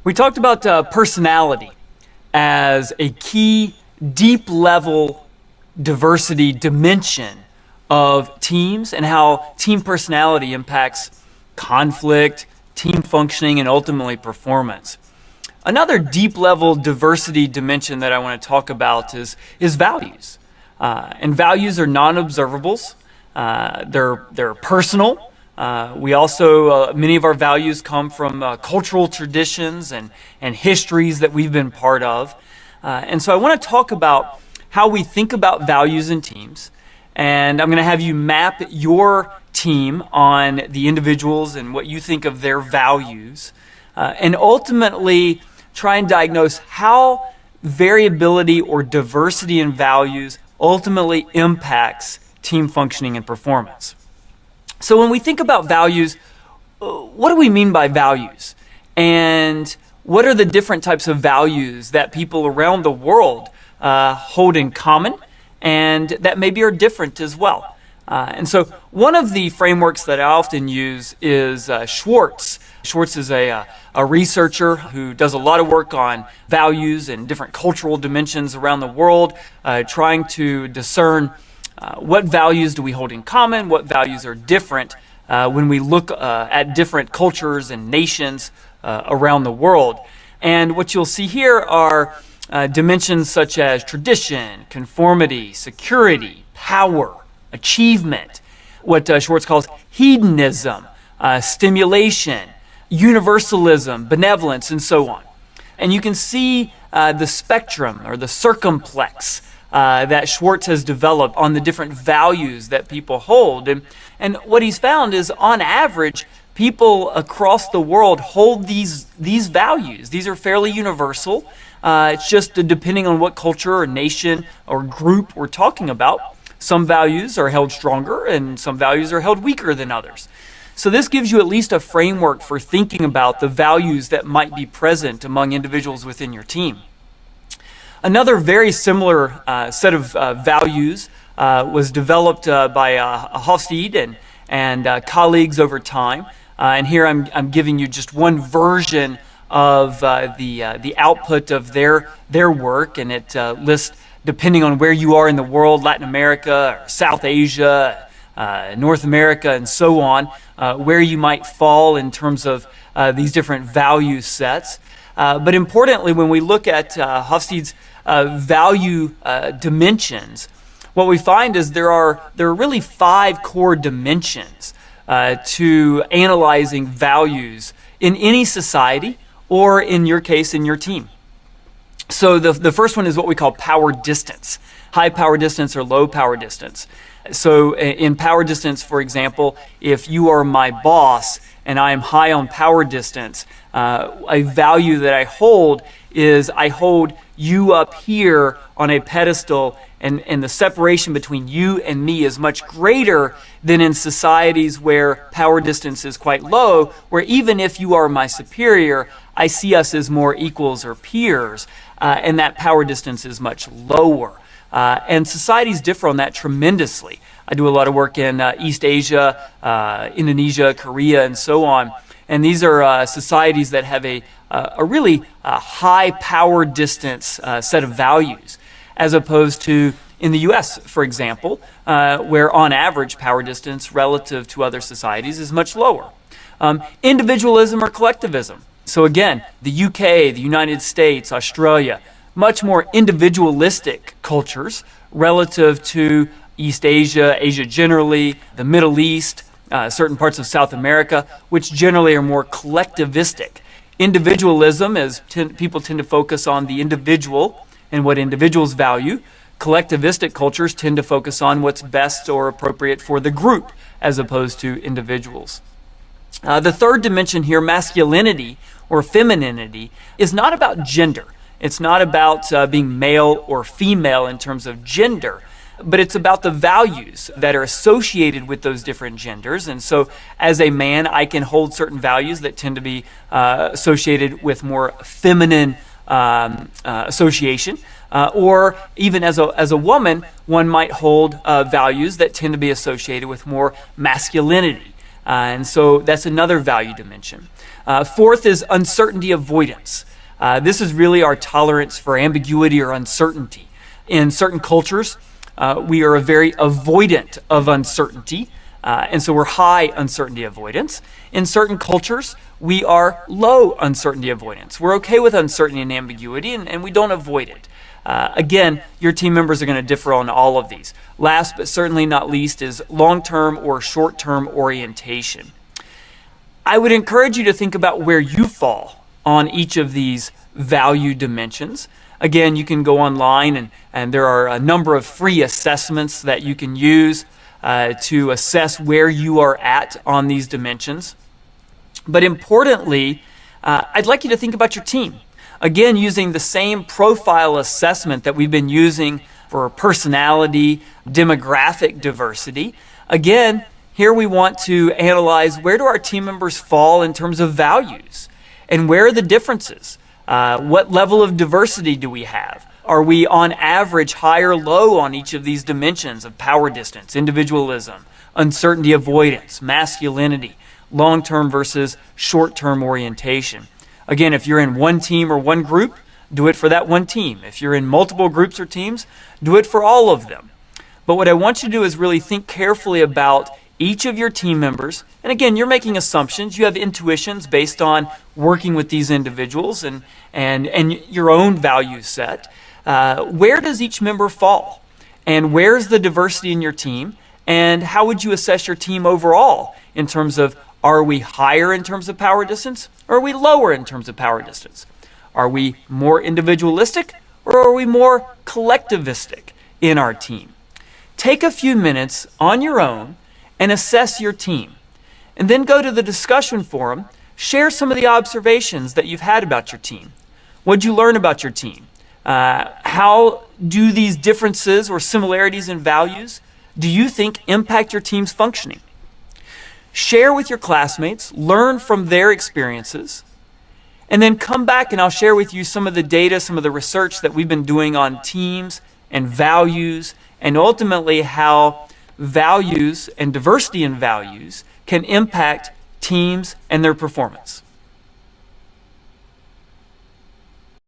We talked about personality as a key deep level diversity dimension of teams and how team personality impacts conflict, team functioning, and ultimately performance. Another deep level diversity dimension that I want to talk about is values. And values are non-observables. They're personal. We also, many of our values come from cultural traditions and histories that we've been part of. And so I want to talk about how we think about values in teams. And I'm going to have you map your team on the individuals and what you think of their values. And ultimately try and diagnose how variability or diversity in values ultimately impacts team functioning and performance. So when we think about values, what do we mean by values? And what are the different types of values that people around the world hold in common and that maybe are different as well? And so one of the frameworks that I often use is Schwartz. Schwartz is a researcher who does a lot of work on values and different cultural dimensions around the world, trying to discern what values do we hold in common, what values are different when we look at different cultures and nations around the world. And what you'll see here are dimensions such as tradition, conformity, security, power, achievement, what Schwartz calls hedonism, stimulation, universalism, benevolence, and so on. And you can see the spectrum or the circumplex that Schwartz has developed on the different values that people hold. And what he's found is, on average, people across the world hold these values. These are fairly universal. It's just depending on what culture or nation or group we're talking about. Some values are held stronger and some values are held weaker than others. So this gives you at least a framework for thinking about the values that might be present among individuals within your team. Another very similar set of values was developed by Hofstede and colleagues over time. And here I'm giving you just one version of the output of their work, and it lists, depending on where you are in the world, Latin America, or South Asia, North America, and so on, where you might fall in terms of these different value sets. But importantly, when we look at Hofstede's value dimensions, what we find is there are really 5 core dimensions to analyzing values in any society, or in your case, in your team. So the first one is what we call power distance, high power distance or low power distance. So in power distance, for example, if you are my boss and I am high on power distance, a value that I hold is I hold you up here on a pedestal, and the separation between you and me is much greater than in societies where power distance is quite low, where even if you are my superior, I see us as more equals or peers, and that power distance is much lower. And societies differ on that tremendously. I do a lot of work in East Asia, Indonesia, Korea, and so on. And these are societies that have a really high power distance set of values, as opposed to in the U.S., for example, where on average power distance relative to other societies is much lower. Individualism or collectivism. So again, the UK, the United States, Australia, much more individualistic cultures relative to East Asia, Asia generally, the Middle East, certain parts of South America, which generally are more collectivistic. Individualism is people tend to focus on the individual and what individuals value. Collectivistic cultures tend to focus on what's best or appropriate for the group as opposed to individuals. The third dimension here, masculinity or femininity, is not about gender. It's not about being male or female in terms of gender, but it's about the values that are associated with those different genders. And so as a man, I can hold certain values that tend to be associated with more feminine association. Or even as a woman, one might hold values that tend to be associated with more masculinity. And so that's another value dimension. Fourth is uncertainty avoidance. This is really our tolerance for ambiguity or uncertainty. In certain cultures, we are very avoidant of uncertainty, and so we're high uncertainty avoidance. In certain cultures, we are low uncertainty avoidance. We're okay with uncertainty and ambiguity, and we don't avoid it. Again, your team members are going to differ on all of these. Last but certainly not least is long-term or short-term orientation. I would encourage you to think about where you fall on each of these value dimensions. Again, you can go online and there are a number of free assessments that you can use to assess where you are at on these dimensions. But importantly, I'd like you to think about your team. Again, using the same profile assessment that we've been using for personality, demographic diversity. Again, here we want to analyze where do our team members fall in terms of values and where are the differences? What level of diversity do we have? Are we on average high or low on each of these dimensions of power distance, individualism, uncertainty avoidance, masculinity, long-term versus short-term orientation? Again, if you're in one team or one group, do it for that one team. If you're in multiple groups or teams, do it for all of them. But what I want you to do is really think carefully about each of your team members. And again, you're making assumptions. You have intuitions based on working with these individuals and your own value set. Where does each member fall? And where's the diversity in your team? And how would you assess your team overall in terms of, are we higher in terms of power distance, or are we lower in terms of power distance? Are we more individualistic, or are we more collectivistic in our team? Take a few minutes on your own and assess your team. And then go to the discussion forum, share some of the observations that you've had about your team. What did you learn about your team? How do these differences or similarities in values, do you think impact your team's functioning? Share with your classmates, learn from their experiences, and then come back and I'll share with you some of the data, some of the research that we've been doing on teams and values, and ultimately how values and diversity in values can impact teams and their performance.